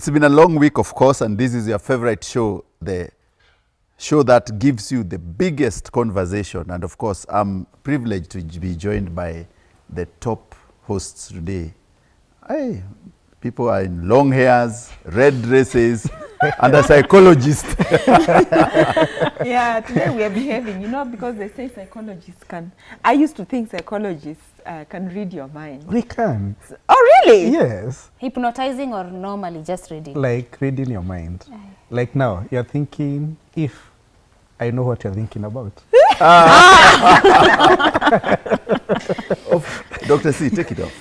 It's been a long week, of course, and this is your favorite show, the show that gives you the biggest conversation. And of course, I'm privileged to be joined by the top hosts today. Hey, people are in long hairs, red dresses, and a psychologist. Yeah, today we are behaving, because they say psychologists can. I used to think psychologists can read your mind. We can. Oh, really? Yes. Hypnotizing or normally just reading? Like reading your mind. Like now, you're thinking, if I know what you're thinking about. Dr. C, take it off.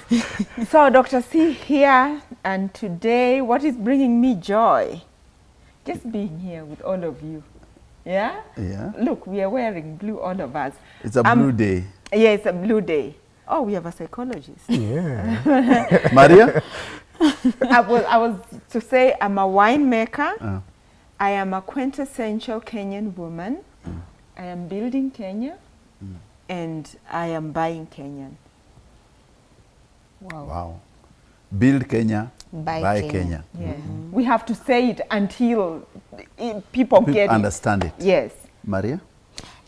So, Dr. C here, and today, what is bringing me joy? Just being here with all of you. Yeah? Yeah. Look, we are wearing blue, all of us. It's a blue day. Yeah, it's a blue day. Oh, we have a psychologist. Yeah. Maria? I was to say I'm a winemaker. I am a quintessential Kenyan woman. I am building Kenya. And I am buying Kenyan. Wow. Build Kenya, buy Kenya. Yeah. We have to say it until people get understand it. Yes. Maria?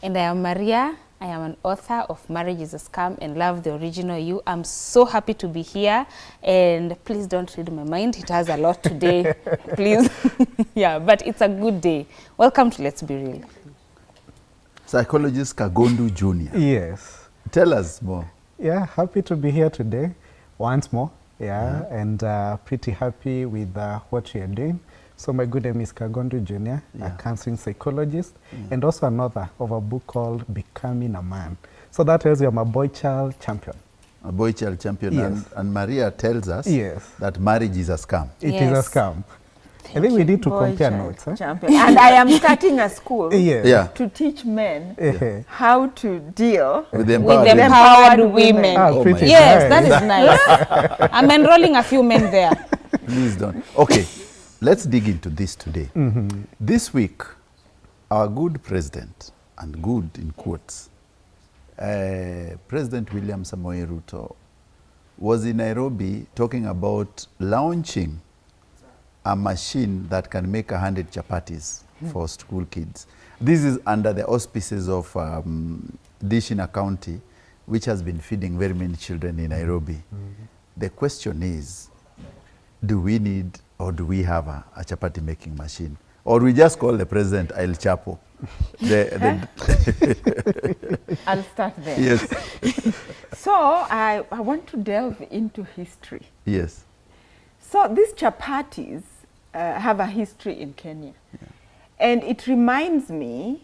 And I am Maria. I am an author of Marriage is a Scam and Love the Original You. I'm so happy to be here. And please don't read my mind. It has a lot today. Please. Yeah, but it's a good day. Welcome to Let's Be Real. Psychologist Kagondu Jr. Yes. Tell us more. Yeah, happy to be here today once more. Yeah, and pretty happy with what you're doing. So my good name is Kagondu Jr., a counseling psychologist, and also an author of a book called Becoming a Man. So that tells you I'm a boy child champion. A boy child champion. Yes. And Maria tells us that marriage is a scam. It is a scam. I think we need to Boy compare child notes. Huh? champion. And I am starting a school to teach men how to deal with the empowered women. Oh, yes, that is nice. I'm enrolling a few men there. Please don't. Okay, let's dig into this today. This week, our good president, and good in quotes, President William Samoei Ruto, was in Nairobi talking about launching a machine that can make 100 chapatis for school kids. This is under the auspices of Dishina County, which has been feeding very many children in Nairobi. The question is, do we need or do we have a chapati making machine? Or we just call the president El Chapo? I'll start there. Yes. So I want to delve into history. Yes. So these chapatis have a history in Kenya. And it reminds me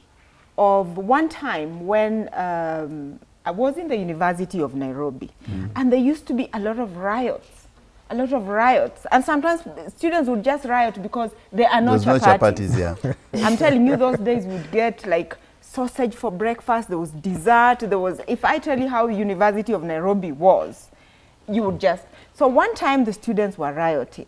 of one time when I was in the University of Nairobi, and there used to be a lot of riots. And sometimes students would just riot because there are no chapatis. I'm telling you, those days would get like sausage for breakfast, there was dessert, if I tell you how University of Nairobi was, you would just. So one time the students were rioting,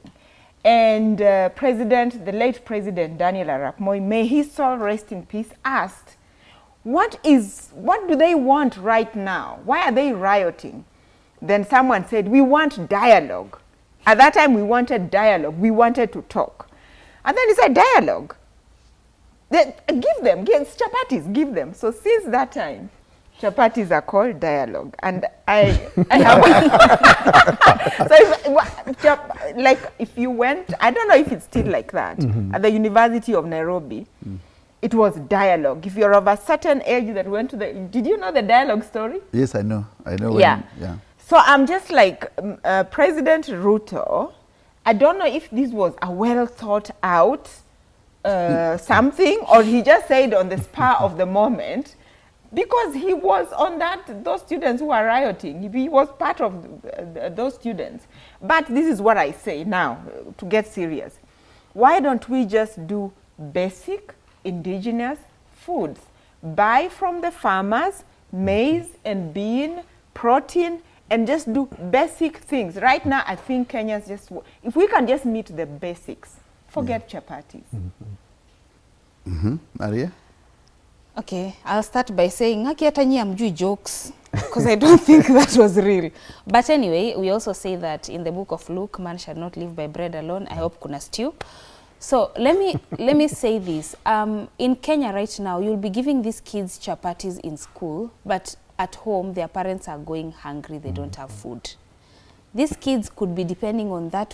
and the late President Daniel Arap Moi, may his soul rest in peace, asked, what do they want right now? Why are they rioting? Then someone said, we want dialogue. At that time, we wanted dialogue. We wanted to talk. And then he said, dialogue. Give them, chapatis, give them. So since that time, chapatis are called dialogue. And I have, if you went, I don't know if it's still like that, at the University of Nairobi, it was dialogue. If you're of a certain age that went to did you know the dialogue story? Yes, I know. Yeah. So I'm just like, President Ruto, I don't know if this was a well thought out something, or he just said on the spur of the moment, because he was on those students who are rioting. He was part of those students. But this is what I say now, to get serious. Why don't we just do basic indigenous foods? Buy from the farmers, maize and bean, protein, and just do basic things. Right now, I think Kenyans if we can just meet the basics, forget chapatis. Maria? Okay, I'll start by saying, haki hata nyi hamjui jokes, because I don't think that was real. But anyway, we also say that in the book of Luke, man shall not live by bread alone. I hope kuna stew. So let me say this. In Kenya right now, you'll be giving these kids chapatis in school, but at home, their parents are going hungry. They don't have food. These kids could be depending on that.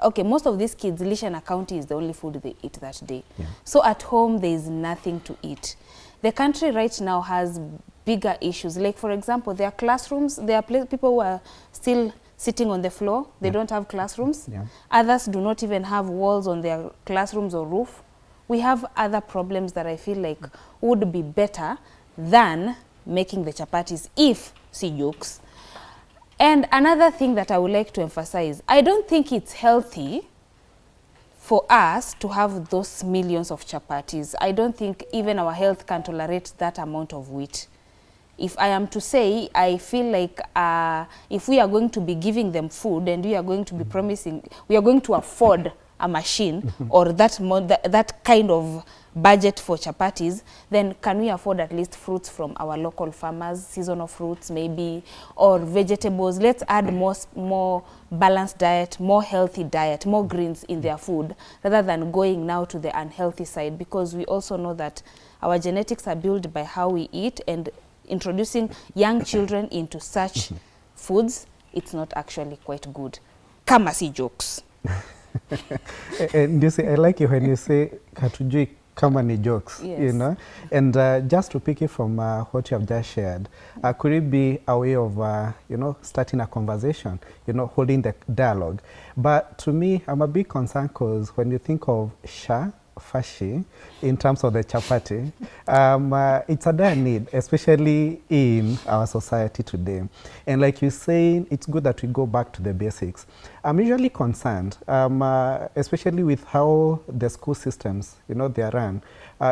Okay, most of these kids, Lisha and County is the only food they eat that day. Yeah. So at home, there is nothing to eat. The country right now has bigger issues. Like, for example, there are classrooms. There are people who are still sitting on the floor. They don't have classrooms. Yeah. Others do not even have walls on their classrooms or roof. We have other problems that I feel like would be better than making the chapatis, if see jokes. And another thing that I would like to emphasize, I don't think it's healthy for us to have those millions of chapatis. I don't think even our health can tolerate that amount of wheat. If I am to say, I feel like if we are going to be giving them food and we are going to be promising, we are going to afford a machine or that kind of budget for chapatis, then can we afford at least fruits from our local farmers, seasonal fruits maybe, or vegetables? Let's add more balanced diet, more healthy diet, more greens in their food, rather than going now to the unhealthy side, because we also know that our genetics are built by how we eat, and introducing young children into such foods, it's not actually quite good. Kama si jokes. And you see, I like it when you say hatujui kama ni jokes, yes. You know. And just to pick it from what you have just shared, could it be a way of, you know, starting a conversation, you know, holding the dialogue? But to me, I'm a bit concerned because when you think of fashi in terms of the chapati, it's a dire need, especially in our society today. And like you're saying, it's good that we go back to the basics. I'm usually concerned, especially with how the school systems, you know, they are run.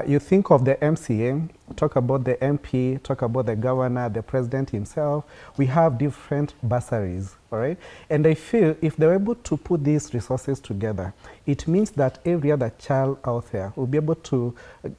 You think of the MCA, talk about the MP, talk about the governor, the president himself. We have different bursaries, all right? And I feel if they're able to put these resources together, it means that every other child out there will be able to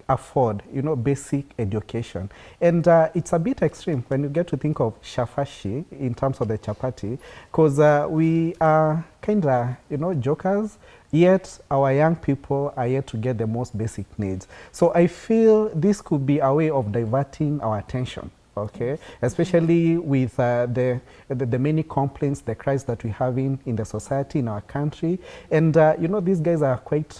afford, you know, basic education. And it's a bit extreme when you get to think of shafashi in terms of the chapati, because we are kind of, you know, jokers, yet our young people are yet to get the most basic needs. So I feel this could be a way of diverting our attention, okay? Especially with the many complaints, the cries that we have in the society, in our country. And, you know, these guys are quite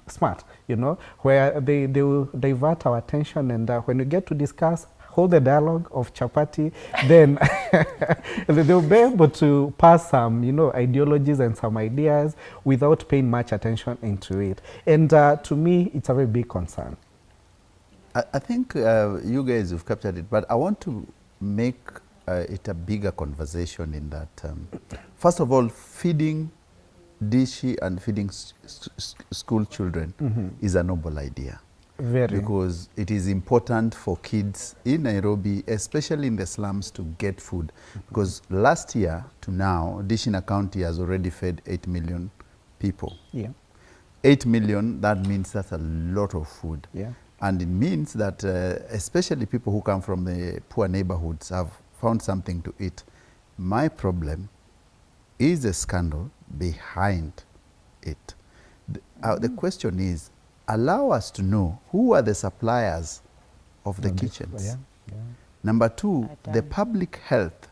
smart, you know, where they will divert our attention. And when we get to discuss, hold the dialogue of chapati, then they'll be able to pass some, you know, ideologies and some ideas without paying much attention into it. And to me, it's a very big concern. I think you guys have captured it, but I want to make it a bigger conversation in that, first of all, feeding dishi and feeding school children is a noble idea. Very. Because it is important for kids in Nairobi, especially in the slums, to get food. Because last year to now, Dishina County has already fed 8 million people. Yeah. 8 million, that means that's a lot of food. Yeah. And it means that especially people who come from the poor neighborhoods have found something to eat. My problem is the scandal behind it. The question is, allow us to know who are the suppliers of the kitchens. Yeah. Yeah. Number two, the public health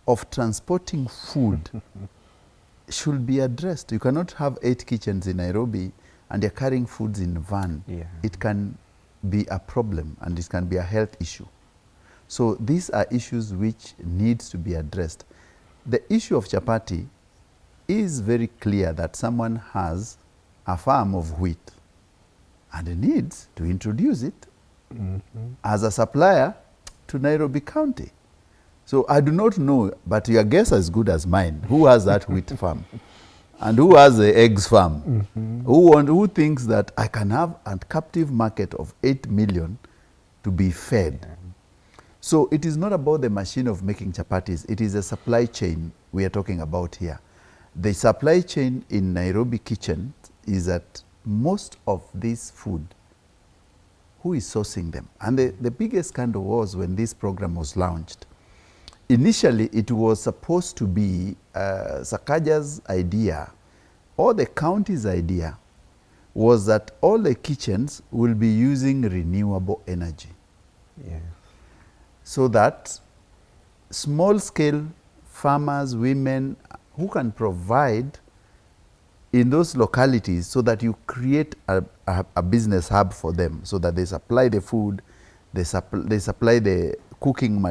of transporting food should be addressed. You cannot have 8 kitchens in Nairobi and you're carrying foods in a van. Yeah. It can be a problem and it can be a health issue. So these are issues which needs to be addressed. The issue of chapati is very clear that someone has a farm of wheat and needs to introduce it as a supplier to Nairobi County. So I do not know, but your guess is as good as mine. Who has that wheat farm? And who has the eggs farm? Who thinks that I can have a captive market of 8 million to be fed? Yeah. So it is not about the machine of making chapatis. It is a supply chain we are talking about here. The supply chain in Nairobi kitchen is that most of this food who is sourcing them? And the biggest scandal was when this program was launched. Initially, it was supposed to be Sakaja's idea, or the county's idea, was that all the kitchens will be using renewable energy. Yeah. So that small-scale farmers, women, who can provide in those localities, so that you create a business hub for them, so that they supply the food, they supply the cooking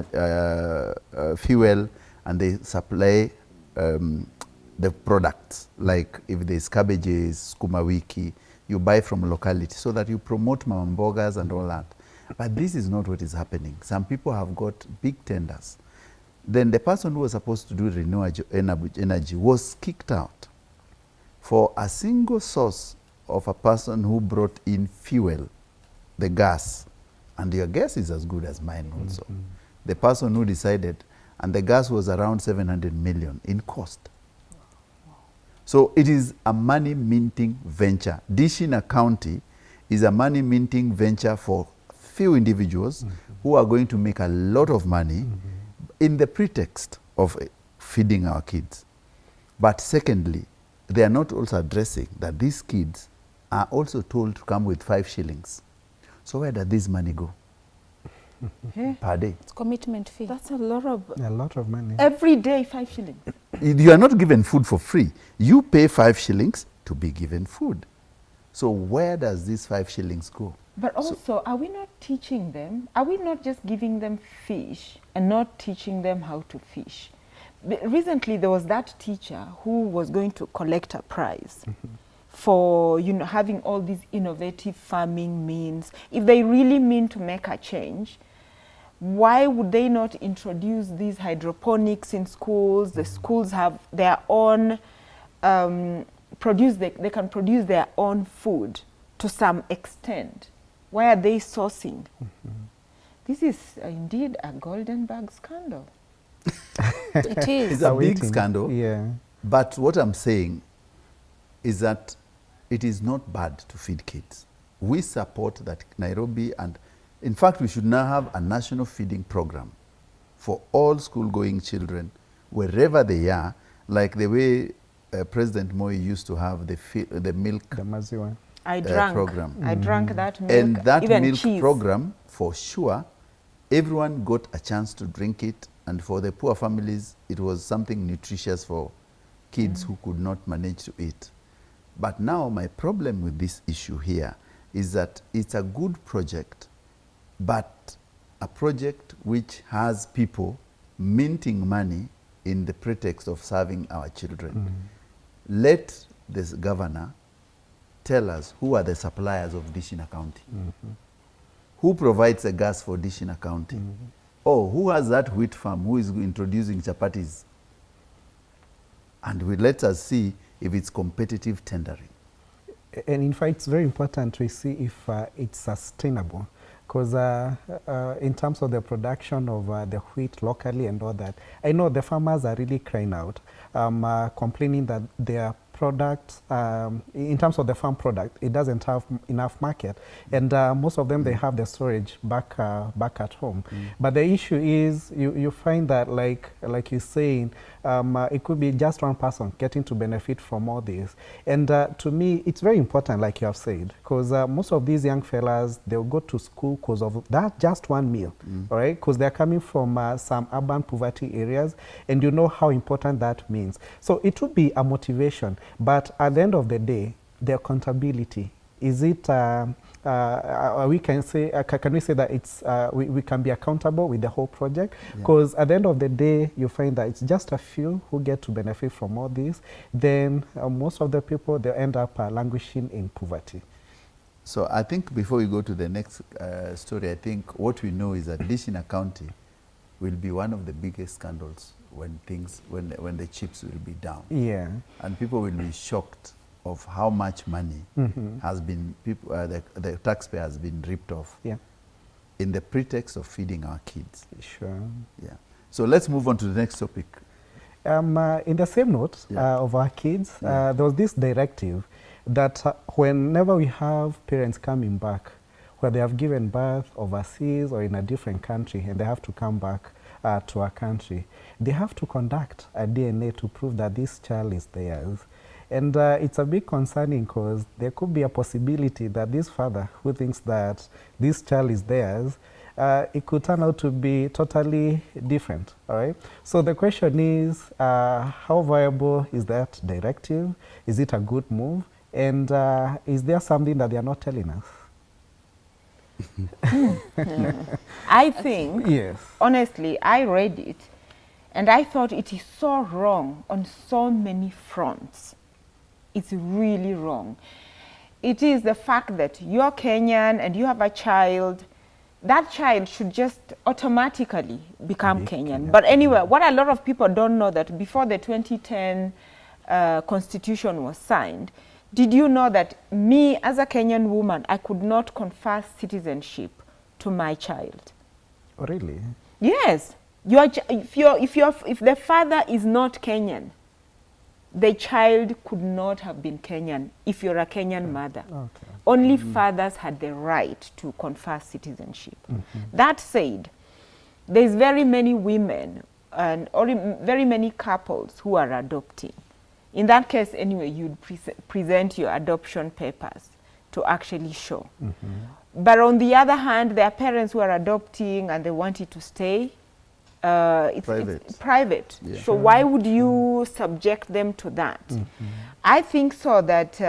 fuel, and they supply the products, like if there's cabbages, skuma wiki, you buy from locality, so that you promote mamambogas and all that. But this is not what is happening. Some people have got big tenders. Then the person who was supposed to do renewable energy was kicked out for a single source of a person who brought in fuel, the gas. And your guess is as good as mine also. Mm-hmm. The person who decided, and the gas was around 700 million in cost. So it is a money minting venture. Dishina County is a money minting venture for few individuals who are going to make a lot of money in the pretext of feeding our kids. But secondly, they are not also addressing that these kids are also told to come with 5 shillings. So where does this money go? Per day. It's commitment fee. That's a lot of money. Every day, 5 shillings. You are not given food for free. You pay 5 shillings to be given food. So where does these 5 shillings go? But also, are we not teaching them? Are we not just giving them fish and not teaching them how to fish? Recently, there was that teacher who was going to collect a prize for having all these innovative farming means. If they really mean to make a change, why would they not introduce these hydroponics in schools? The schools have their own they can produce their own food to some extent. Why are they sourcing? This is indeed a golden bag scandal. It is. It's a big scandal. Yeah. But what I'm saying is that it is not bad to feed kids. We support that Nairobi, and in fact, we should now have a national feeding program for all school-going children, wherever they are, like the way President Moi used to have the milk program. I drank that milk. And that even milk cheese. program, for sure, everyone got a chance to drink it. And for the poor families, it was something nutritious for kids who could not manage to eat. But now my problem with this issue here is that it's a good project, but a project which has people minting money in the pretext of serving our children. Let this governor tell us who are the suppliers of Dishina County. Who provides the gas for Dishina County? Oh, who has that wheat farm who is introducing chapatis? And let us see if it's competitive tendering. And in fact, it's very important to see if it's sustainable. Because in terms of the production of the wheat locally and all that, I know the farmers are really crying out, complaining that their product, in terms of the farm product, it doesn't have enough market. And most of them, they have the storage back at home. But the issue is, you find that, like you're saying, it could be just one person getting to benefit from all this. And to me, it's very important, like you have said, because most of these young fellas, they'll go to school because of that just one meal, all right? Because they're coming from some urban poverty areas, and you know how important that means. So it would be a motivation. But at the end of the day, the accountability, is it, we can say, can we say that it's, we can be accountable with the whole project? Because at the end of the day, you find that it's just a few who get to benefit from all this. Then most of the people, they end up languishing in poverty. So I think before we go to the next story, I think what we know is that Dishina County will be one of the biggest scandals when the chips will be down. Yeah. And people will be shocked of how much money has been, the taxpayer has been ripped off in the pretext of feeding our kids. Sure. Yeah. So let's move on to the next topic. In the same note of our kids, there was this directive that whenever we have parents coming back, where they have given birth overseas or in a different country and they have to come back to our country, they have to conduct a DNA to prove that this child is theirs. And it's a bit concerning because there could be a possibility that this father who thinks that this child is theirs, it could turn out to be totally different, all right? So the question is, how viable is that directive? Is it a good move? And is there something that they are not telling us? I think, Yes. honestly, I read it and I thought it is so wrong on so many fronts. It's really wrong. It is the fact that you're Kenyan and you have a child, that child should just automatically become Kenyan. But anyway, what a lot of people don't know that before the 2010 constitution was signed, did you know that me as a Kenyan woman, I could not confer citizenship to my child? Oh, really? Yes. If the father is not Kenyan, the child could not have been Kenyan if you're a Kenyan mother. Okay. Only fathers had the right to confer citizenship. That said, there's very many women and very many couples who are adopting. In that case, anyway, you'd present your adoption papers to actually show. But on the other hand, there are parents who are adopting and they want it to stay. It's private. Yeah. So why would you subject them to that? I think so that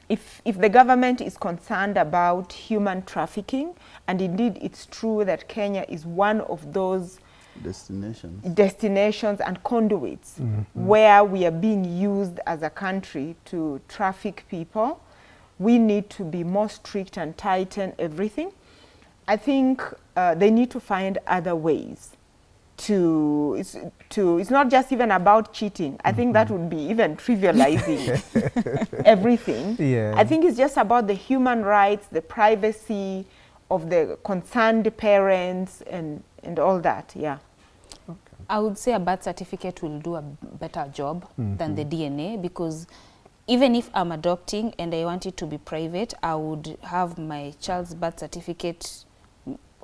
if the government is concerned about human trafficking, and indeed it's true that Kenya is one of those destinations and conduits where we are being used as a country to traffic people, we need to be more strict and tighten everything. I think they need to find other ways it's not just even about cheating. I think that would be even trivializing everything. Yeah. I think it's just about the human rights, the privacy of the concerned parents and all that, yeah. Okay. I would say a birth certificate will do a better job than the DNA, because even if I'm adopting and I want it to be private, I would have my child's birth certificate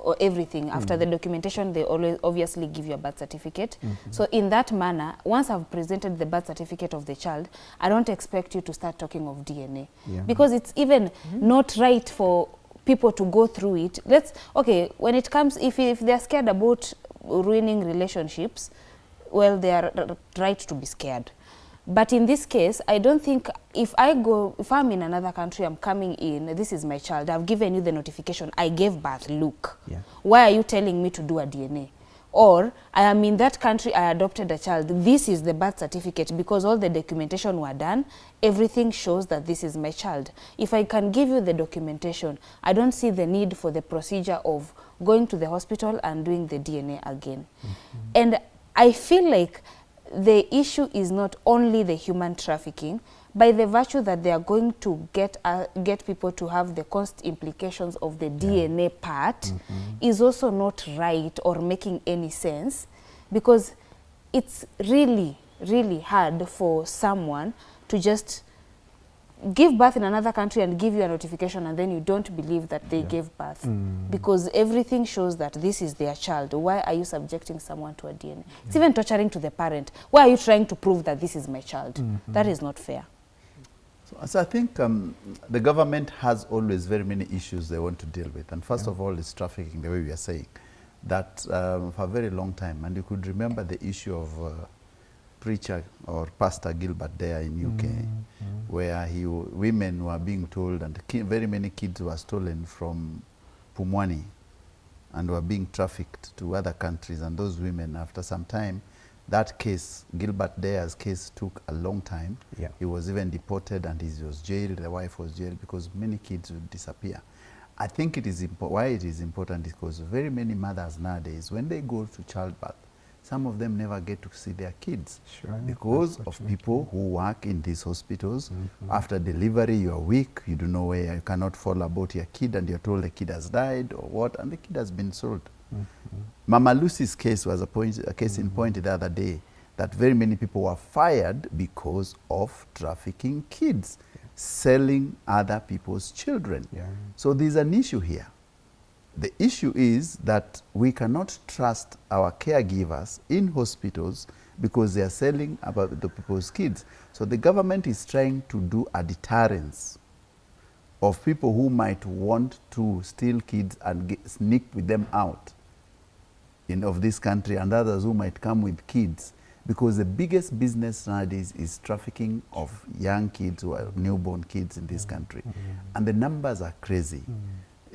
or everything. After the documentation, they always obviously give you a birth certificate. So in that manner, once I've presented the birth certificate of the child, I don't expect you to start talking of DNA. Yeah. Because it's even not right for people to go through it. Okay, when it comes, if they're scared about ruining relationships, well, they are right to be scared. But in this case, I don't think if I'm in another country, I'm coming in, this is my child, I've given you the notification, I gave birth, look. Yeah. Why are you telling me to do a DNA? Or I am in that country, I adopted a child, this is the birth certificate, because all the documentation were done, everything shows that this is my child. If I can give you the documentation, I don't see the need for the procedure of going to the hospital and doing the DNA again. And I feel like the issue is not only the human trafficking, by the virtue that they are going to get people to have the cost implications of the DNA part is also not right or making any sense, because it's really, really hard for someone to just give birth in another country and give you a notification and then you don't believe that they gave birth, because everything shows that this is their child. Why are you subjecting someone to a DNA? It's even torturing to the parent. Why are you trying to prove that this is my child? That is not fair. So I think the government has always very many issues they want to deal with. And first of all, is trafficking, the way we are saying. That for a very long time, and you could remember the issue of preacher or Pastor Gilbert there in UK, where women were being told, and very many kids were stolen from Pumwani and were being trafficked to other countries. And those women, after some time, that case, Gilbert Dare's case, took a long time. Yeah. He was even deported and he was jailed, the wife was jailed, because many kids would disappear. I think it is why it is important is because very many mothers nowadays, when they go to childbirth, some of them never get to see their kids because of people who work in these hospitals. After delivery, you are weak, you don't know where, you cannot fall about your kid, and you're told the kid has died or what, and the kid has been sold. Mama Lucy's case was a case in point the other day, that very many people were fired because of trafficking kids. selling other people's children. Yeah. So there's an issue here. The issue is that we cannot trust our caregivers in hospitals because they are selling about the people's kids. So the government is trying to do a deterrence of people who might want to steal kids and sneak with them out of this country, and others who might come with kids, because the biggest business nowadays is trafficking of young kids or newborn kids in this country. And the numbers are crazy.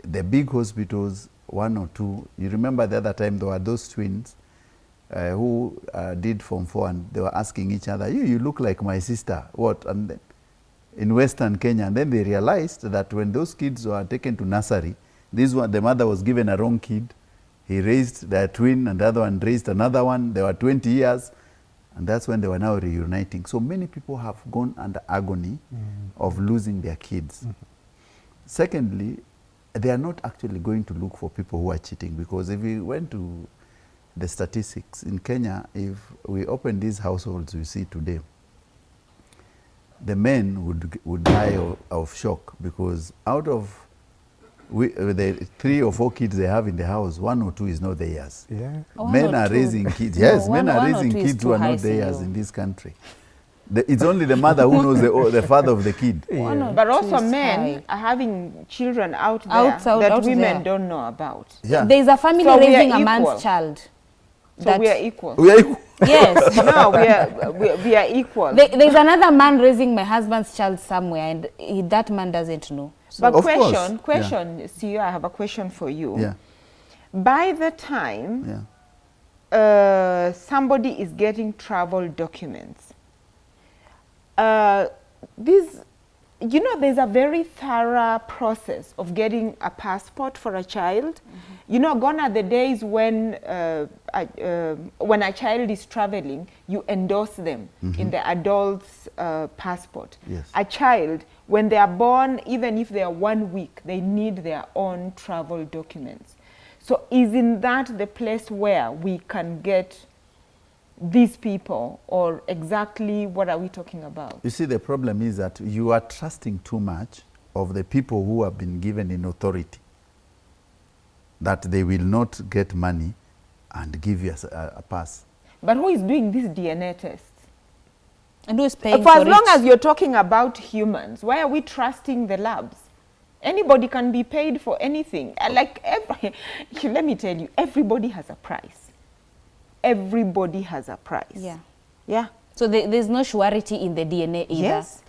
The big hospitals, 1 or 2, you remember the other time there were those twins who did Form 4 and they were asking each other, you look like my sister, what? And then, in Western Kenya, and then they realized that when those kids were taken to nursery, the mother was given a wrong kid. He raised their twin, and the other one raised another one. They were 20 years, and that's when they were now reuniting. So many people have gone under agony of losing their kids. Secondly, they are not actually going to look for people who are cheating, because if we went to the statistics in Kenya, if we open these households we see today, the men would die of shock, because out of the 3 or 4 kids they have in the house, 1 or 2 is not theirs. Yeah. Men are raising kids. Yes, men are raising kids who are not theirs in this country. It's only the mother who knows the father of the kid. Yeah. But also men are having children out there that women don't know about. Yeah. There is a family So we raising are a man's equal. child. So we are equal. We are equal. Yes. No, we are equal. There's another man raising my husband's child somewhere, and that man doesn't know. So But Of question, course, yeah. See, I have a question for you. Yeah. By the time somebody is getting travel documents, there's a very thorough process of getting a passport for a child. Gone are the days when a child is traveling, you endorse them in the adult's passport. Yes. A child, when they are born, even if they are 1 week, they need their own travel documents. So isn't that the place where we can get these people, or exactly what are we talking about? You see, the problem is that you are trusting too much of the people who have been given in authority, that they will not get money and give you a pass. But who is doing these DNA tests? and who is paying For for as long it? as you're talking about humans, why are we trusting the labs? Anybody can be paid for anything. Let me tell you, everybody has a price. Everybody has a price. Yeah. Yeah. So there's no surety in the DNA either. Yes.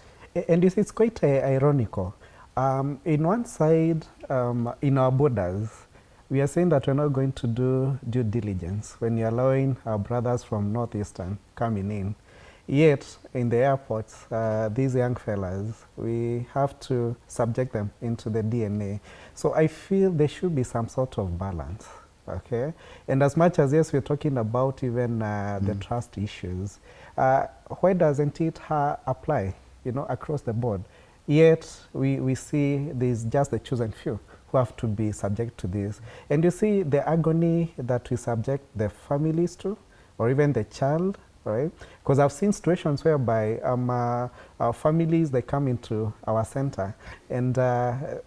And it's quite ironical. In one side, in our borders, we are saying that we're not going to do due diligence when you're allowing our brothers from Northeastern coming in. Yet, in the airports, these young fellas, we have to subject them into the DNA. So I feel there should be some sort of balance, okay? And as much as, yes, we're talking about even the trust issues, why doesn't it apply, across the board? Yet, we see there's just the chosen few who have to be subject to this. And you see the agony that we subject the families to, or even the child, right? Because I've seen situations whereby our families, they come into our center, and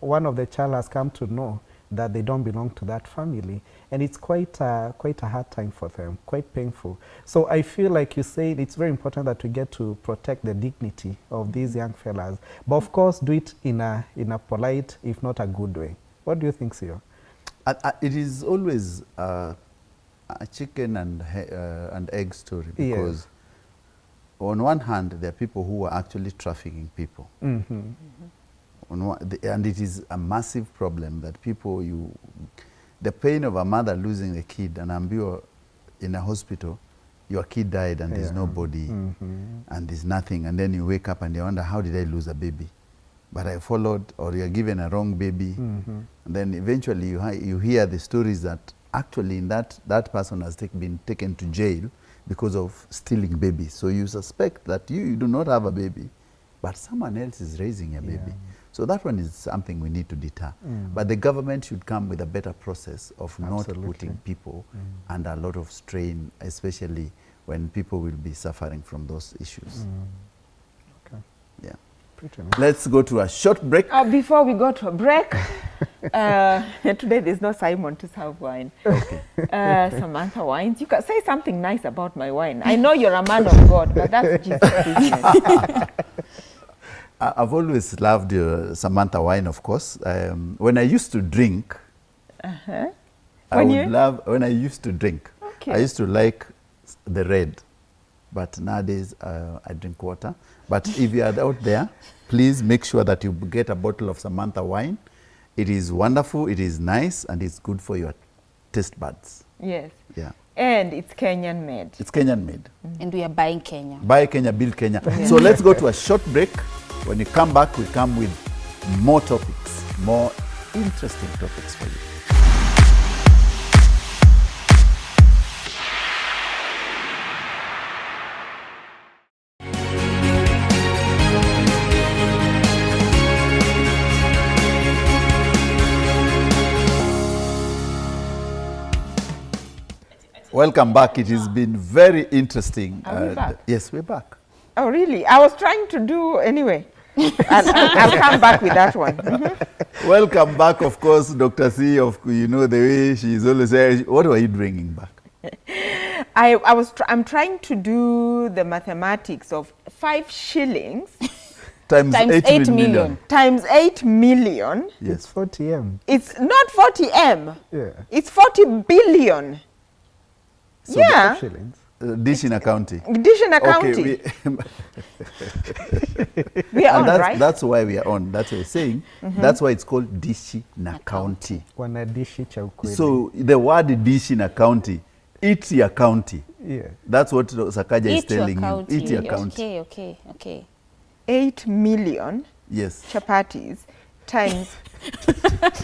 one of the child has come to know that they don't belong to that family, and it's quite a hard time for them, quite painful. So I feel like you said it's very important that we get to protect the dignity of these young fellas, but of course do it in a polite, if not a good way. What do you think, Sio? It is always a chicken and egg story, because on one hand there are people who are actually trafficking people. And it is a massive problem that people, the pain of a mother losing a kid, and you're in a hospital, your kid died and there's no body and there's nothing, and then you wake up and you wonder, how did I lose a baby? But I followed, or you're given a wrong baby. And then eventually you hear the stories that actually that person has been taken to jail because of stealing babies. So you suspect that you do not have a baby, but someone else is raising a baby. So that one is something we need to deter. But the government should come with a better process of not putting people under a lot of strain, especially when people will be suffering from those issues. Okay. Yeah. Pretty nice. Let's go to a short break. Before we go to a break, today there's no Simon to serve wine. Okay. Samantha Wines, you can say something nice about my wine. I know you're a man of God, but that's Jesus' business. I've always loved Samantha wine, of course. When I used to drink, I used to drink, Okay. I used to like the red, but nowadays I drink water. But if you are out there, please make sure that you get a bottle of Samantha wine. It is wonderful, it is nice, and it's good for your taste buds. Yes. Yeah. And it's Kenyan made. It's Kenyan made. And we are buying Kenya. Buy Kenya, build Kenya. Yeah. So let's go to a short break. When you come back, we come with more topics, more interesting topics for you. Welcome back. It has been very interesting. Are we back? Yes, we're back. Oh, really? I was trying to do anyway. I'll come back with that one. Welcome back, of course, Dr. C. The way she's always saying, what were you bringing back? I'm trying to do the mathematics of 5 shillings Times 8 million. times 8 million. It's Yes. 40 M. It's not 40 M. Yeah. It's 40 billion. So Yeah. Shillings. Dish in a county. Dish in a county. Okay, we are on, that's, right? that's why we are on. That's what we're saying. That's why it's called dish in a county. Wanadishi cha ukweli. So the word dish in a county, it's your county. yeah. That's what Sakaja is Eat your telling you. county. Eat your county. Okay. 8 million Yes. chapatis times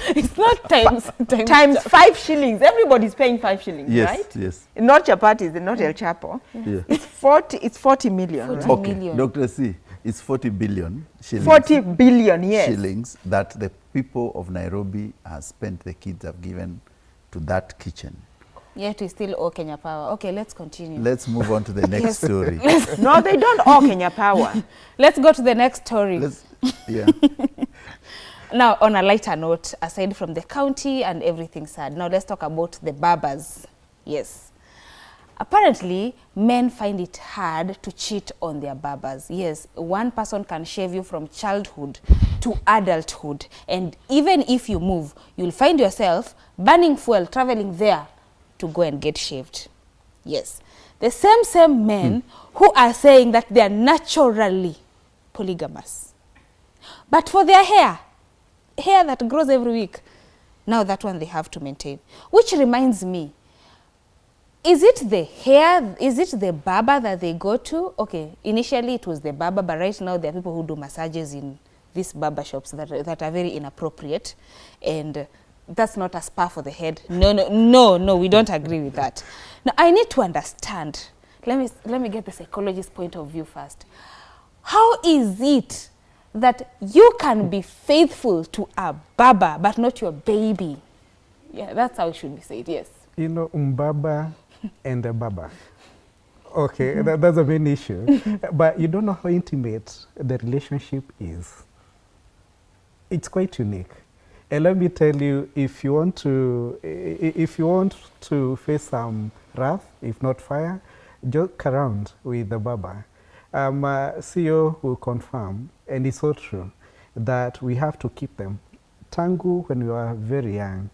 It's not times. times 5 shillings. Everybody's paying 5 shillings, Yes. right? Yes. Not chapatis, not El Chapo. Yeah. It's 40 million. 40 Right? Okay, million. Dr. C, it's 40 billion shillings. 40 billion, yes. Shillings that the people of Nairobi have spent, the kids have given to that kitchen. Yet we still owe Kenya Power. Okay, let's continue. Let's move on to the next story. No, they don't owe Kenya Power. Let's go to the next story. Yeah. Now, on a lighter note, aside from the county and everything sad, now let's talk about the barbers. Yes. Apparently, men find it hard to cheat on their barbers. Yes, one person can shave you from childhood to adulthood. And even if you move, you'll find yourself burning fuel, traveling there to go and get shaved. Yes. The same men who are saying that they are naturally polygamous. But for their hair that grows every week, now that one they have to maintain. Which reminds me, is it the hair, is it the barber that they go to? Okay, initially it was the barber, but right now there are people who do massages in these barber shops that are very inappropriate, and that's not a spa for the head. No, we don't agree with that. Now, I need to understand. Let me get the psychologist's point of view first. How is it that you can be faithful to a barber, but not your baby? Yeah, that's how it should be said, yes. You know, Umbaba and the Baba. Okay, that's a main issue. But you don't know how intimate the relationship is. It's quite unique. And let me tell you, if you want to face some wrath, if not fire, joke around with the Baba. CEO will confirm, and it's so true, that we have to keep them tangu when we are very young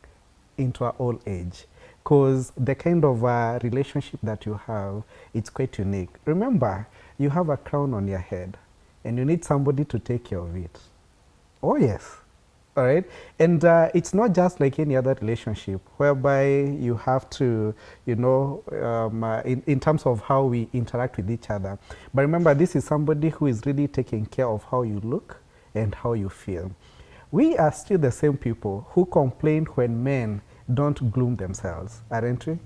into our old age, because the kind of relationship that you have, it's quite unique. Remember, you have a crown on your head, and you need somebody to take care of it. Oh yes. All right, and it's not just like any other relationship whereby you have to, you know, in terms of how we interact with each other. But remember, this is somebody who is really taking care of how you look and how you feel. We are still the same people who complain when men don't groom themselves, aren't we?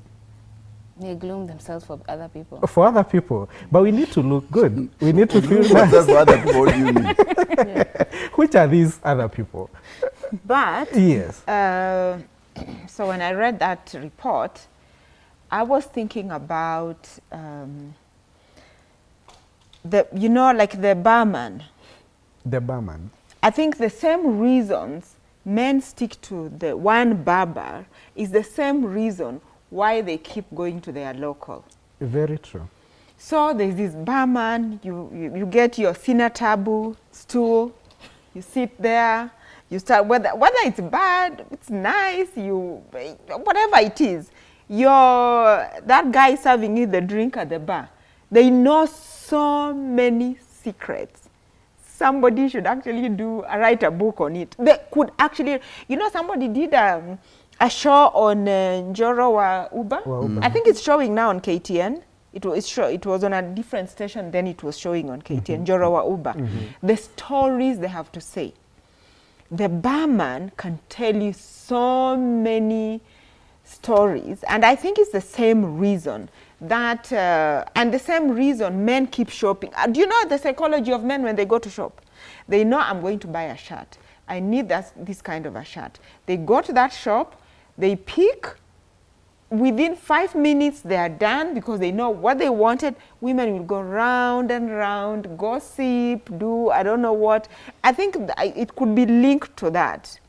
They gloom themselves for other people. For other people, but we need to look good. We need to feel What's nice. that for other people? What do you mean? Which are these other people? But Yes. so when I read that report, I was thinking about like the barman The barman. I think the same reasons men stick to the one barber is the same reason why they keep going to their local. Very true. So there's this barman, you get your cinnatabu stool, you sit there, you start, whether it's bad, it's nice, whatever it is, that guy serving you the drink at the bar, they know so many secrets. Somebody should actually write a book on it. They could actually, somebody did a show on Njoro wa Uba. I think it's showing now on KTN. It was on a different station, then it was showing on KTN, Njoro wa Uba. The stories they have to say. The barman can tell you so many stories, and I think it's the same reason that, and the same reason men keep shopping. Do you know the psychology of men when they go to shop? They know, I'm going to buy a shirt. I need this kind of a shirt. They go to that shop, they pick. Within 5 minutes, they are done because they know what they wanted. Women will go round and round, gossip, do I don't know what. I think it could be linked to that.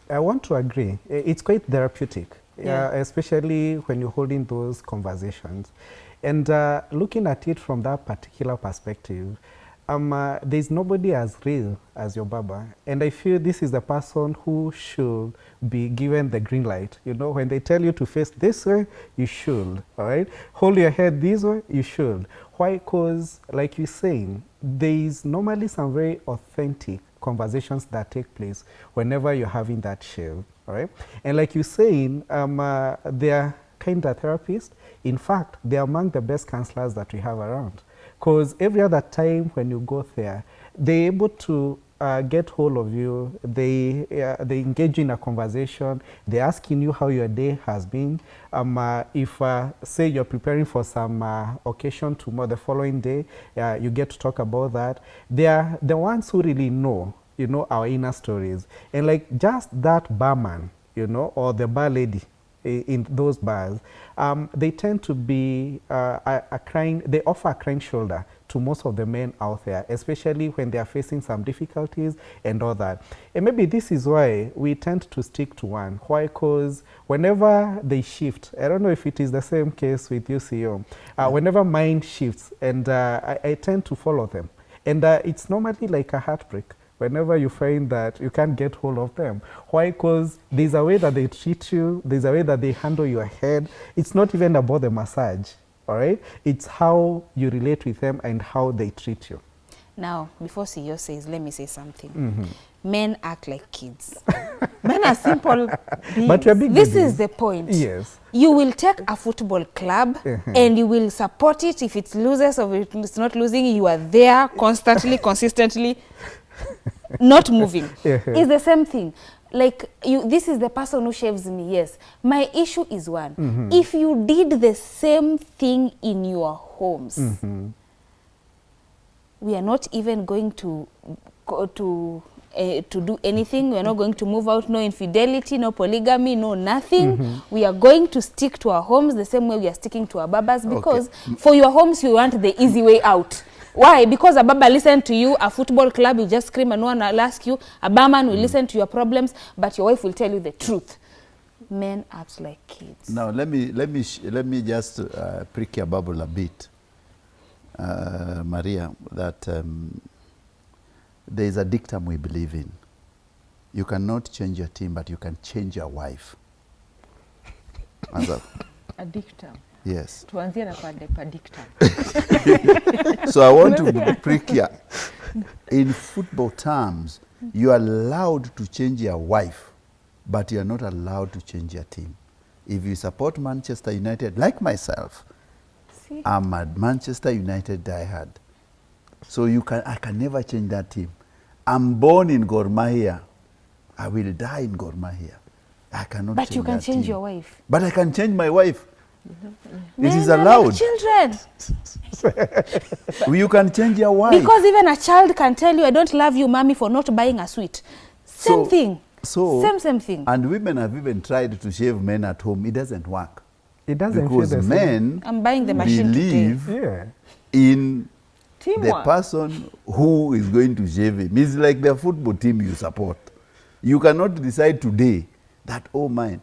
I want to agree. It's quite therapeutic, especially when you're holding those conversations. And looking at it from that particular perspective, there's nobody as real as your barber. And I feel this is the person who should be given the green light. When they tell you to face this way, you should, all right? Hold your head this way, you should. Why? Because, like you're saying, there is normally some very authentic conversations that take place whenever you're having that shave, all right? And like you're saying, they are kind of therapists. In fact, they're among the best counselors that we have around. Because every other time when you go there, they're able to get hold of you. They engage in a conversation. They're asking you how your day has been. If, say, you're preparing for some occasion tomorrow, the following day, you get to talk about that. They are the ones who really know, our inner stories. And like just that barman, or the bar lady, in those bars, they tend to be they offer a kind shoulder to most of the men out there, especially when they are facing some difficulties and all that. And maybe this is why we tend to stick to one. Why? Because whenever they shift, I don't know if it is the same case with you, CEO, whenever mine shifts, and I tend to follow them. And it's normally like a heartbreak whenever you find that you can't get hold of them. Why? Because there's a way that they treat you, there's a way that they handle your head. It's not even about the massage, all right? It's how you relate with them and how they treat you. Now, before CEO says, let me say something. Men act like kids. Men are simple beings. But you're big This babies. is the point. Yes. You will take a football club and you will support it. If it loses or if it's not losing, you are there constantly, consistently, not moving. It's the same thing. Like, this is the person who shaves me, yes. My issue is one. If you did the same thing in your homes, we are not even going to do anything. We are not going to move out. No infidelity, no polygamy, no nothing. We are going to stick to our homes the same way we are sticking to our babas, because for your homes you want the easy way out. Why? Because a baba listen to you, a football club you just scream and no one will ask you, a barman will listen to your problems, but your wife will tell you the truth. Men act like kids. Now let me just prick your bubble a bit, Maria. That there is a dictum we believe in. You cannot change your team, but you can change your wife. A dictum. Yes. Tuanzie na pa dictum. So I want to prick you. In football terms, you are allowed to change your wife, but you are not allowed to change your team. If you support Manchester United, like myself, I'm a Manchester United diehard. So I can never change that team. I'm born in Gor Mahia. I will die in Gor Mahia. I cannot change that team. But you can change your wife. But I can change my wife. Men it is allowed. Children. You can change your wife. Because even a child can tell you, I don't love you, mommy, for not buying a sweet. Same thing. Same thing. And women have even tried to shave men at home. It doesn't work. It doesn't because men I'm buying the machine believe in the Teamwork. person who is going to shave him is like the football team you support. You cannot decide today that, oh, mine,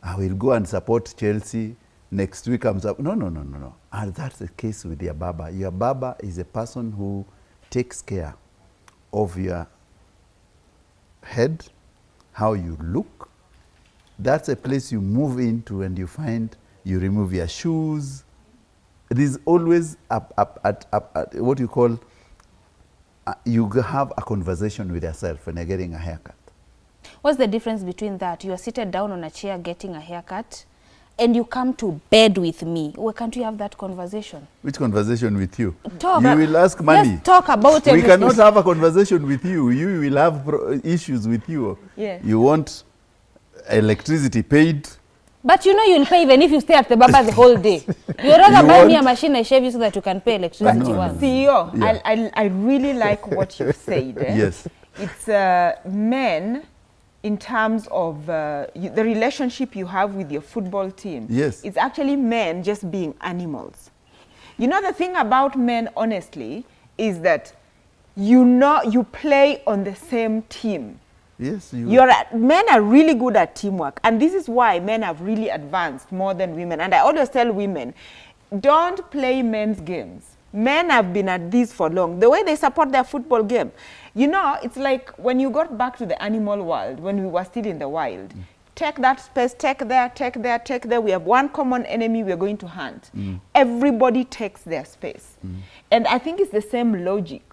I will go and support Chelsea. Next week I'm no. And that's the case with your baba. Your baba is a person who takes care of your head, how you look. That's a place you move into and you find, you remove your shoes. It is always what you call, you have a conversation with yourself when you're getting a haircut. What's the difference between that? You are seated down on a chair getting a haircut and you come to bed with me. Why can't we have that conversation? Which conversation with you? Talk. You will ask money. Let's talk about everything. We cannot have a conversation with you. You will have issues with you. Yeah. You want electricity paid. But you know you'll pay even if you stay at the barber the whole day. You'd rather buy me a machine and shave you so that you can pay electricity once. CEO, Yeah. I really like what you said. Yes. It's men, in terms of the relationship you have with your football team. Yes. It's actually men just being animals. You know, the thing about men, honestly, is that you play on the same team. Yes. Men are really good at teamwork, and this is why men have really advanced more than women. And I always tell women, don't play men's games. Men have been at this for long. The way they support their football game, you know, it's like when you got back to the animal world, when we were still in the wild. Take that space, take there, take there, take there. We have one common enemy we're going to hunt. Everybody takes their space. And I think it's the same logic.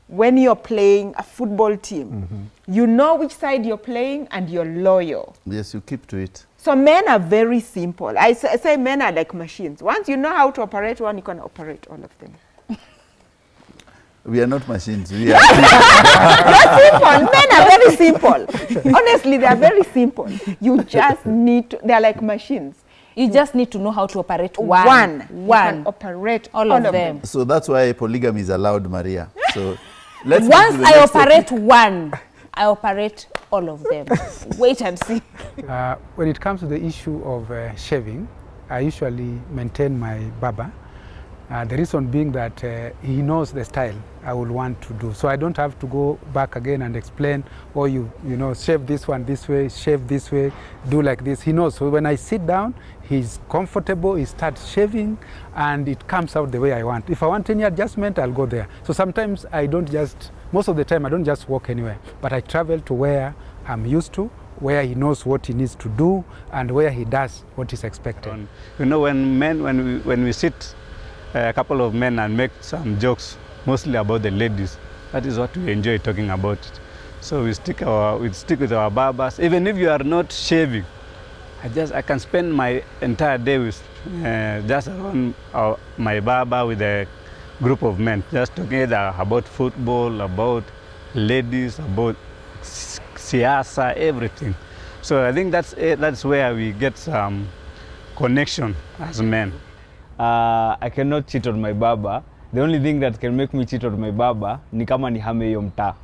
When you're playing a football team, you know which side you're playing and you're loyal. Yes, you keep to it. So men are very simple. I say men are like machines. Once you know how to operate one, you can operate all of them. We are not machines. We are You're simple. Men are very simple. Honestly, they are very simple. You just need to, they're like machines. You just need to know how to operate You one. can operate all of them. So that's why polygamy is allowed, Maria. So let's Once I operate one, I operate all of them. Wait and see. When it comes to the issue of shaving, I usually maintain my barber. The reason being that he knows the style I would want to do. So I don't have to go back again and explain, oh, you know, shave this one this way, shave this way, do like this. He knows. So when I sit down, he's comfortable, he starts shaving, and it comes out the way I want. If I want any adjustment, I'll go there. So sometimes I don't just, most of the time, I don't just walk anywhere, but I travel to where I'm used to, where he knows what he needs to do, and where he does what is expected. You know, when we sit a couple of men and make some jokes, mostly about the ladies, that is what we enjoy talking about. So we stick with our barbers. Even if you are not shaving, I can spend my entire day with just around my barber with a group of men, just talking about football, about ladies, about siasa, everything. So I think that's where we get some connection as men. I cannot cheat on my baba. The only thing that can make me cheat on my baba ni kama nihame hiyo mtaa.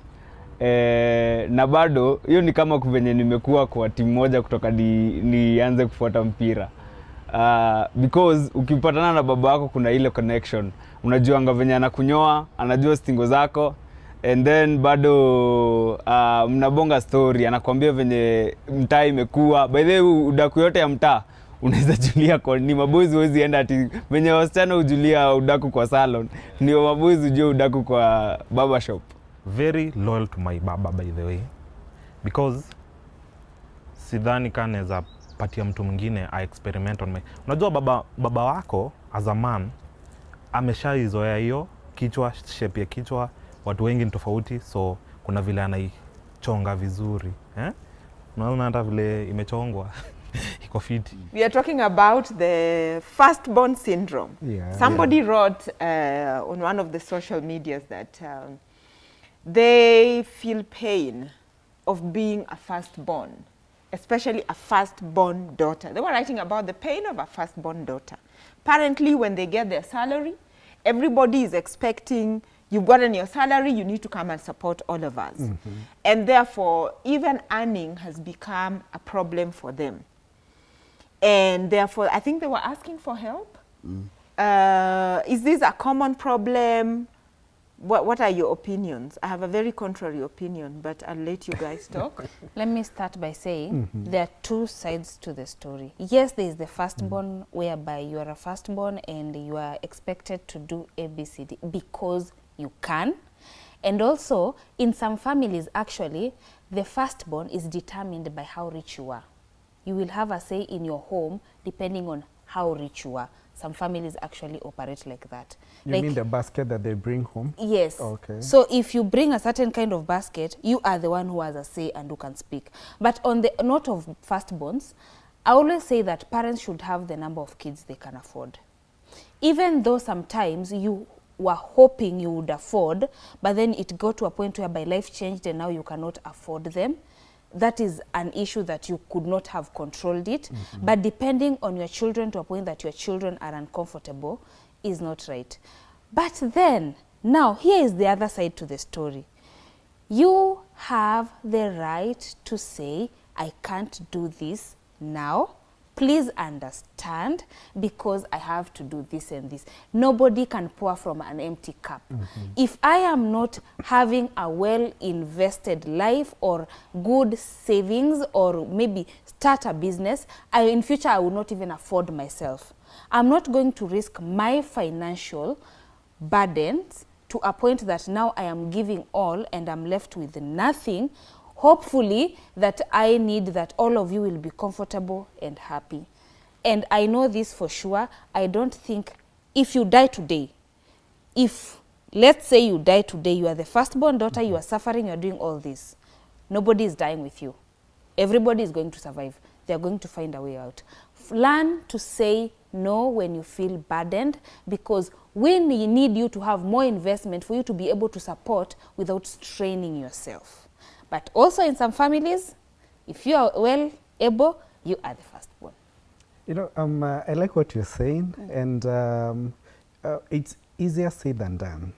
Na bado hiyo ni kama kuvenye nimekuwa kwa timu moja kutoka nianze kufuata mpira. Because ukipatana na baba wako kuna ile connection. Unajuanga venye anakunyoa, anajua stingo zako, and then bado mnabonga story, anakuambia venye mtaa imekuwa. By the way, udaku yote ya mtaa unaweza julia kwa ni maboys huwezi enda ati venye wasichana hujulia udaku kwa salon, ni maboys hujua udaku kwa barber shop. Very loyal to my baba, by the way, because sidhani kanaweza patia mtu mwingine I experiment on my. Unajua baba wako as a man ameshaizoea hiyo kichwa, shape ya kichwa, watu wengi ni tofauti, so kuna vile anaichonga vizuri, unaona hata vile imechongwa. We are talking about the firstborn syndrome. Somebody wrote on one of the social medias that they feel pain of being a firstborn, especially a firstborn daughter. They were writing about the pain of a firstborn daughter. Apparently, when they get their salary, everybody is expecting, you've gotten your salary, you need to come and support all of us. And therefore, even earning has become a problem for them. And therefore, I think they were asking for help. Is this a common problem? What are your opinions? I have a very contrary opinion, but I'll let you guys talk. Let me start by saying there are two sides to the story. Yes, there is the firstborn whereby you are a firstborn and you are expected to do ABCD because you can. And also, in some families, actually, the firstborn is determined by how rich you are. You will have a say in your home depending on how rich you are. Some families actually operate like that. You like, mean the basket that they bring home? Yes. Okay. So if you bring a certain kind of basket, you are the one who has a say and who can speak. But on the note of firstborns, I always say that parents should have the number of kids they can afford. Even though sometimes you were hoping you would afford, but then it got to a point whereby life changed and now you cannot afford them. That is an issue that you could not have controlled it. But depending on your children to a point that your children are uncomfortable is not right. But then, now, here is the other side to the story. You have the right to say, I can't do this now. Please understand, because I have to do this and this. Nobody can pour from an empty cup. If I am not having a well-invested life or good savings or maybe start a business, in future I will not even afford myself. I'm not going to risk my financial burdens to a point that now I am giving all and I'm left with nothing. Hopefully that I need that all of you will be comfortable and happy. And I know this for sure. I don't think if you die today, if let's say you die today, you are the firstborn daughter, you are suffering, you are doing all this. Nobody is dying with you. Everybody is going to survive. They are going to find a way out. Learn to say no when you feel burdened, because we need you to have more investment for you to be able to support without straining yourself. But also in some families, if you are well able, you are the firstborn. You know, I like what you're saying, and it's easier said than done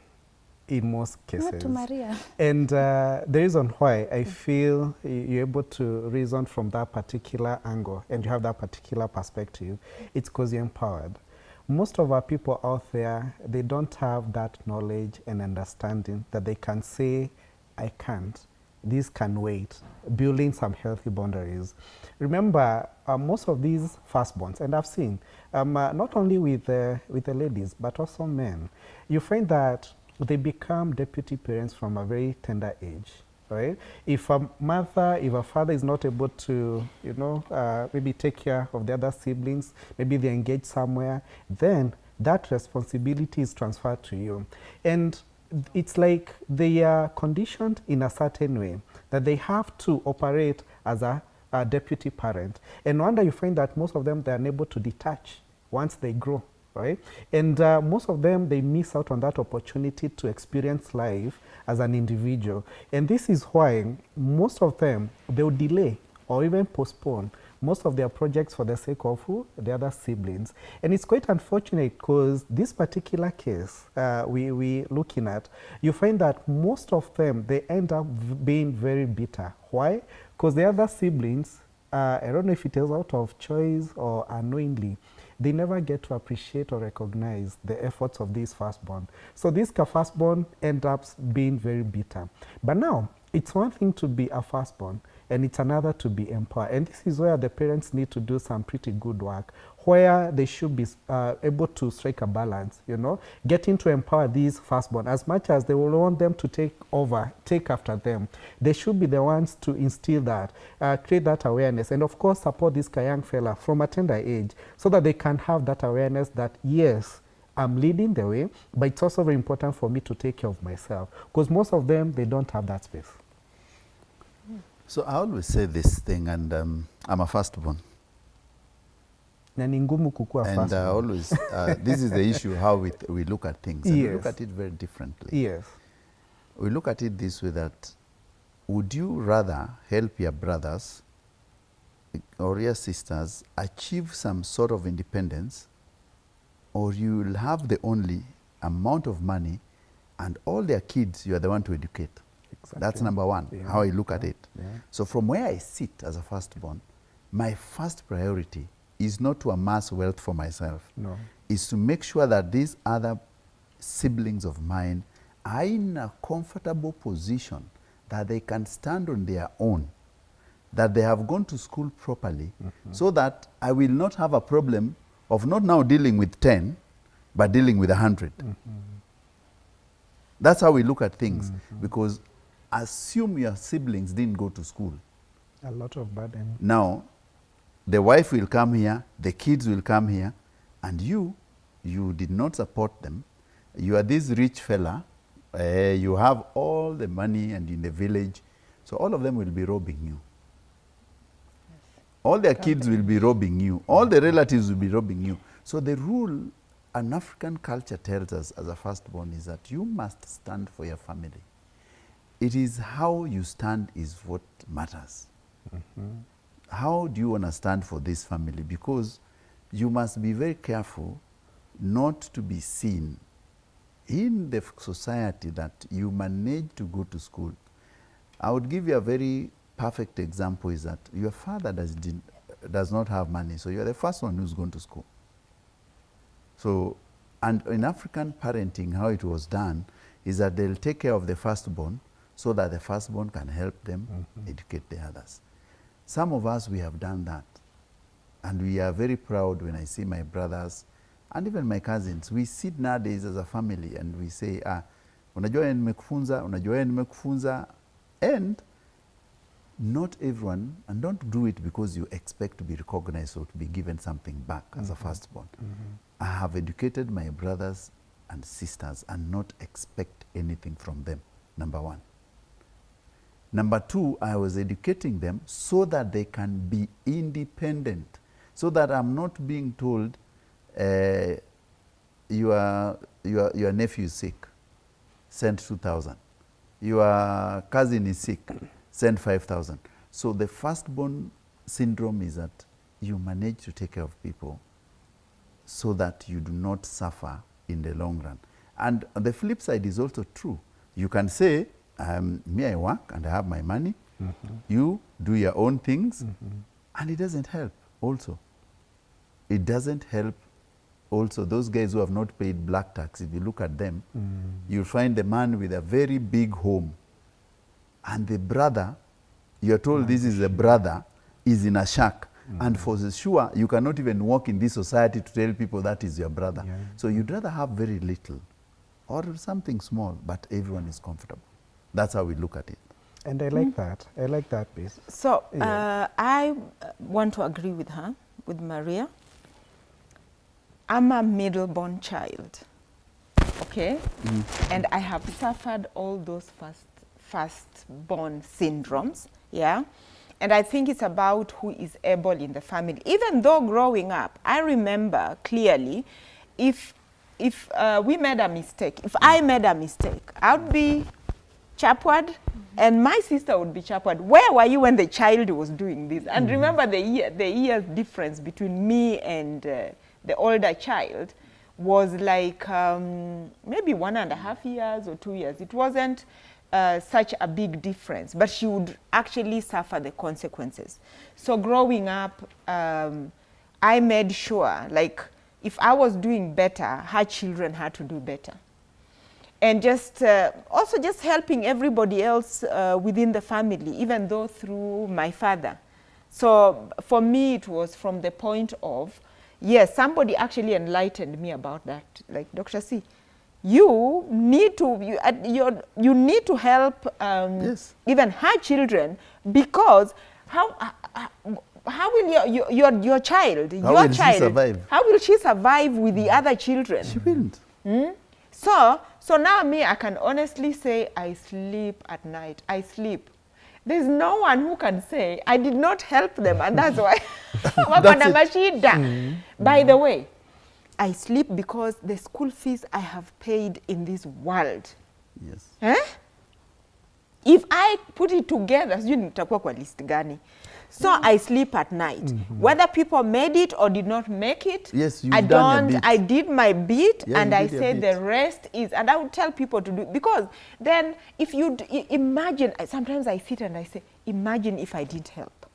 in most cases. Not to Maria. And the reason why I feel you're able to reason from that particular angle and you have that particular perspective, it's because you're empowered. Most of our people out there, they don't have that knowledge and understanding that they can say, I can't. This can wait, building some healthy boundaries. Remember, most of these firstborns, and I've seen, not only with the ladies, but also men, you find that they become deputy parents from a very tender age, right? If a mother, if a father is not able to, you know, maybe take care of the other siblings, maybe they're engaged somewhere, then that responsibility is transferred to you. And it's like they are conditioned in a certain way that they have to operate as a deputy parent. And no wonder you find that most of them, they're unable to detach once they grow, right? And most of them, they miss out on that opportunity to experience life as an individual. And this is why most of them, they'll delay or even postpone most of their projects for the sake of who? The other siblings. And it's quite unfortunate because this particular case we looking at, you find that most of them, they end up being very bitter. Why? Because the other siblings, I don't know if it is out of choice or unknowingly, they never get to appreciate or recognize the efforts of these firstborn. So these firstborn end up being very bitter. But now, it's one thing to be a firstborn, and it's another to be empowered. And this is where the parents need to do some pretty good work, where they should be able to strike a balance, you know, getting to empower these firstborn. As much as they will want them to take after them, they should be the ones to instill that, create that awareness, and of course support this young fella from a tender age so that they can have that awareness that, yes, I'm leading the way, but it's also very important for me to take care of myself, because most of them, they don't have that space. So I always say this thing, and I'm a firstborn. And I always, this is the issue, how we look at things. And we look at it very differently. Yes. We look at it this way, that would you rather help your brothers or your sisters achieve some sort of independence, or you will have the only amount of money and all their kids, you are the one to educate? Exactly. That's number one, how I look at it. So from where I sit as a firstborn, my first priority is not to amass wealth for myself. No. Is to make sure that these other siblings of mine are in a comfortable position that they can stand on their own, that they have gone to school properly, so that I will not have a problem of not now dealing with 10, but dealing with 100. That's how we look at things, because assume your siblings didn't go to school. A lot of burden. Now, the wife will come here, the kids will come here, and you did not support them. You are this rich fella, you have all the money and in the village, so all of them will be robbing you. All their kids will be robbing you. All the relatives will be robbing you. So the rule an African culture tells us as a firstborn is that you must stand for your family. It is how you stand is what matters. How do you want to stand for this family? Because you must be very careful not to be seen in the society that you managed to go to school. I would give you a very perfect example is that your father does not have money, so you're the first one who's gone to school. So, and in African parenting, how it was done is that they'll take care of the firstborn so that the firstborn can help them educate the others. Some of us, we have done that. And we are very proud when I see my brothers and even my cousins. We sit nowadays as a family and we say, unajua nimekufunza, unajua nimekufunza. And not everyone, and don't do it because you expect to be recognized or to be given something back as a firstborn. I have educated my brothers and sisters and not expect anything from them, number one. Number two, I was educating them so that they can be independent, so that I'm not being told, your nephew is sick, send 2,000. Your cousin is sick, send 5,000. So the firstborn syndrome is that you manage to take care of people so that you do not suffer in the long run. And the flip side is also true. You can say, me, I work and I have my money. You do your own things. And it doesn't help also. It doesn't help also those guys who have not paid black tax. If you look at them, you'll find the man with a very big home. And the brother, you're told this is a brother, is in a shack. And for sure, you cannot even walk in this society to tell people that is your brother. So you'd rather have very little or something small, but everyone is comfortable. That's how we look at it. And I like that. I like that piece. So I want to agree with her, with Maria. I'm a middle-born child, okay? And I have suffered all those first-born syndromes, yeah? And I think it's about who is able in the family. Even though growing up, I remember clearly, if we made a mistake, if I made a mistake, I would be chapward, and my sister would be chapward. Where were you when the child was doing this? And remember the years difference between me and the older child was like maybe 1.5 years or 2 years. It wasn't such a big difference, but she would actually suffer the consequences. So growing up, I made sure, like, if I was doing better, her children had to do better. And just also just helping everybody else within the family, even though through my father. So for me, it was from the point of, yes, somebody actually enlightened me about that. Like, Dr. C, you need to you need to help Yes. even her children, because how will your child, How will she survive? how will she survive with the other children? She wouldn't. So now me, I can honestly say I sleep at night. I sleep. There's no one who can say I did not help them, and that's why. By the way, I sleep because the school fees I have paid in this world. Yes. If I put it together, sijui nitakuwa kwa list gani. So I sleep at night. Whether people made it or did not make it, Yes, you've done your bit. I did my bit, Yeah, and you I did your say bit. the rest is, and I would tell people to do, because then if you imagine, sometimes I sit and I say, imagine if I didn't help.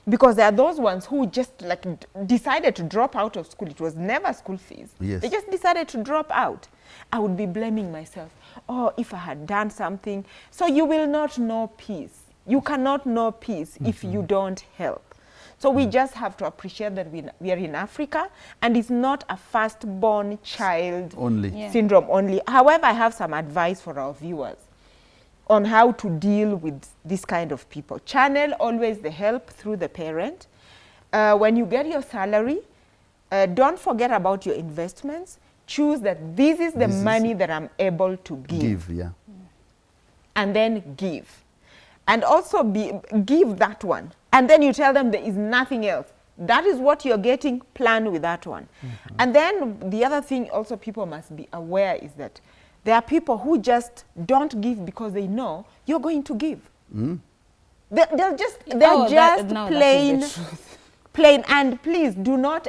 Because there are those ones who just like decided to drop out of school. It was never school fees. Yes. They just decided to drop out. I would be blaming myself. Oh, if I had done something. So you will not know peace. You cannot know peace if you don't help. So we just have to appreciate that we are in Africa, and it's not a firstborn child Only. syndrome only. However, I have some advice for our viewers on how to deal with this kind of people. Channel always the help through the parent. When you get your salary, don't forget about your investments. Choose that this is the money that I'm able to give. Yeah. And then give. And also give that one. And then you tell them there is nothing else. That is what you're getting, plan with that one. And then the other thing also people must be aware is that there are people who just don't give because they know you're going to give. They're just plain. And please do not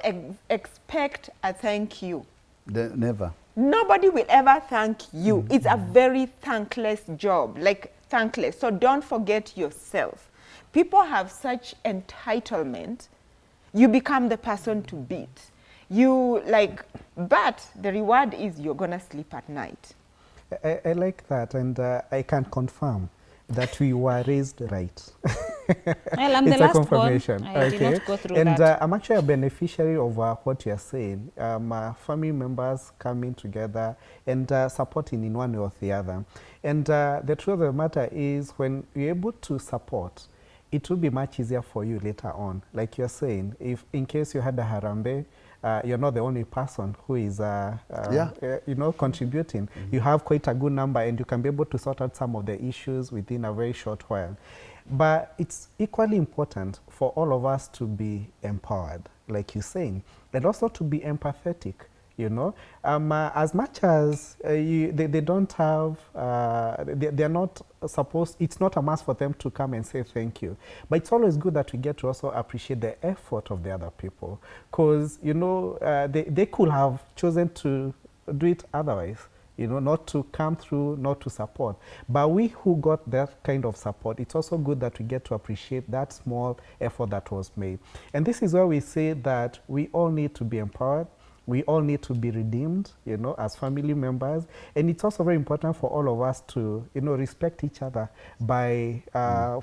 expect a thank you. Never. Nobody will ever thank you. It's a very thankless job, like thankless. So don't forget yourself. People have such entitlement, you become the person to beat. But the reward is you're gonna sleep at night. I like that, and I can confirm that we were raised right. Well, I'm it's the a last confirmation. born. I did not go through and that. I'm actually a beneficiary of what you're saying. Family members coming together and supporting in one way or the other. And the truth of the matter is, when you're able to support, it will be much easier for you later on. Like you're saying, if in case you had a harambe, you're not the only person who is contributing. You have quite a good number, and you can be able to sort out some of the issues within a very short while. But it's equally important for all of us to be empowered, like you're saying, and also to be empathetic. As much as they don't have, they're not supposed, it's not a must for them to come and say thank you. But it's always good that we get to also appreciate the effort of the other people. Because, they could have chosen to do it otherwise, not to come through, not to support. But we who got that kind of support, it's also good that we get to appreciate that small effort that was made. And this is where we say that we all need to be empowered. We all need to be redeemed, as family members. And it's also very important for all of us to, respect each other by,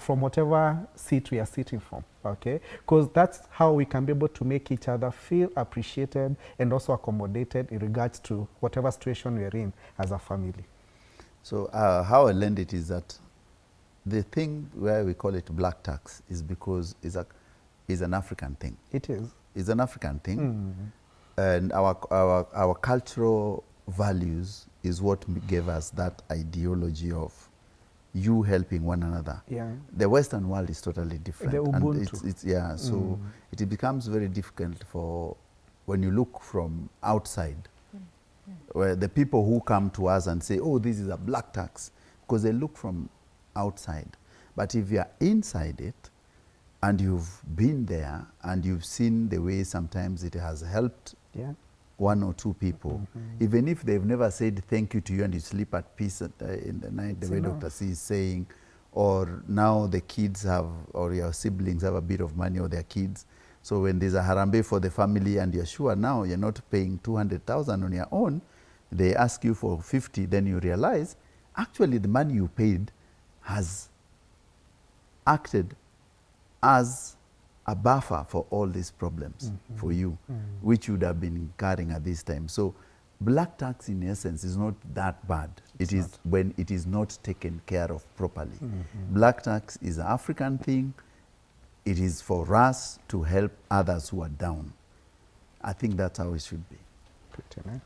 from whatever seat we are sitting from, okay? Because that's how we can be able to make each other feel appreciated and also accommodated in regards to whatever situation we're in as a family. So how I learned it is that the thing where we call it black tax is because it's an African thing. It is. It's an African thing. And our cultural values is what gave us that ideology of you helping one another. Yeah. The Western world is totally different. The Ubuntu. So it becomes very difficult for when you look from outside, where the people who come to us and say, oh, this is a black tax, because they look from outside. But if you are inside it, and you've been there, and you've seen the way sometimes it has helped one or two people, even if they've never said thank you to you and you sleep at peace in the night, the way Dr. C is saying, or now the kids have, or your siblings have a bit of money, or their kids. So when there's a harambe for the family and you're sure now you're not paying 200,000 on your own, they ask you for 50, then you realize actually the money you paid has acted as a buffer for all these problems for you, which you would have been carrying at this time. So black tax in essence is not that bad. It is when it is not taken care of properly. Black tax is an African thing. It is for us to help others who are down. I think that's how it should be.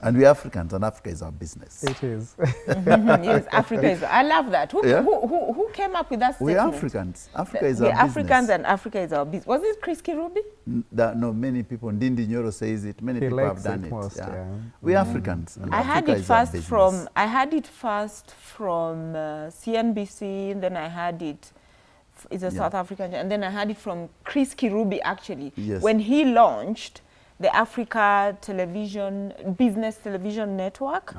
And we're Africans, and Africa is our business. It is. Yes, Africa is. I love that. Who came up with that statement? We're Africans. Africa is our business. We're Africans and Africa is our business. Was it Chris Kirubi? No, many people. Ndindi Nyoro says it. Many people have done it. Most, We're Africans. And I had Africa it first from. I had it first from CNBC. And then I had it. It's a South African, and then I had it from Chris Kirubi actually when he launched the Africa Business Television Network.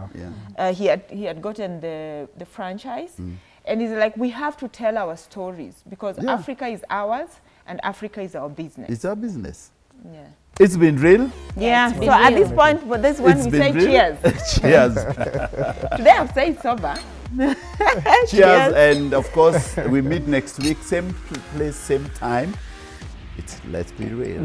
He had gotten the franchise. And he's like, we have to tell our stories because Africa is ours and Africa is our business. It's our business. Yeah. It's been real. Yeah. it's So been at real. this point, for this one, It's we been say real. cheers. Cheers. Today I've said sober. Cheers. And of course, we meet next week, same place, same time. Let's be real.